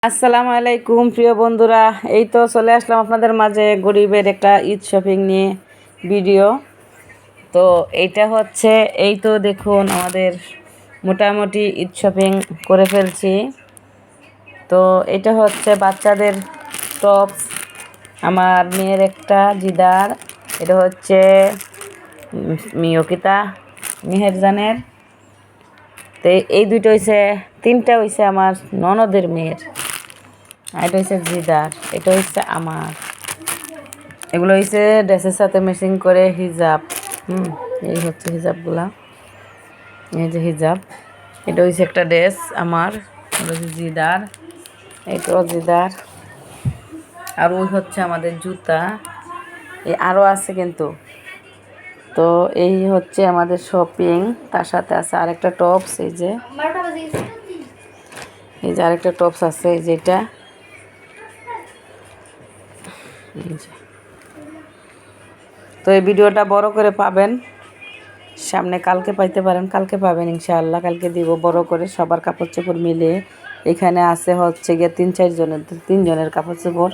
আসসালামু আলাইকুম প্রিয় বন্ধুরা, এই তো চলে আসলাম আপনাদের মাঝে গরিবের একটা ঈদ শপিং নিয়ে ভিডিও। তো এইটা হচ্ছে, এই তো দেখুন আমাদের মোটামুটি ঈদ শপিং করে ফেলছি। তো এটা হচ্ছে বাচ্চাদের টপস, আমার মেয়ের একটা জিদার, এটা হচ্ছে মিয়কিতা মেহেরজানের। তো এই দুইটা হয়েছে, তিনটা হয়েছে আমার ননদের মেয়ের, আর এটা হচ্ছে জিদার, এটা হচ্ছে আমার। এগুলো হচ্ছে ড্রেসের সাথে ম্যাচিং করে হিজাব। এই হচ্ছে হিজাবগুলা, এই যে হিজাব। এটা হচ্ছে একটা ড্রেস আমার, এটা হচ্ছে জিদার, এটাও জিদার। আর ওই হচ্ছে আমাদের জুতা, এই আরও আছে কিন্তু। তো এই হচ্ছে আমাদের শপিং। তার সাথে আছে আরেকটা টপস, এই যে আরেকটা টপস আছে, এই যেটা। তো এই ভিডিওটা বড় করে পাবেন, সামনে কালকে পাইতে পারেন, কালকে পাবেন ইনশাআল্লাহ। কালকে দিব বড় করে সবার কাপড় চোপড় মিলে। এখানে আছে হচ্ছে গিয়ে 3-4 জনের, 3 জনের কাপড় চোপড়।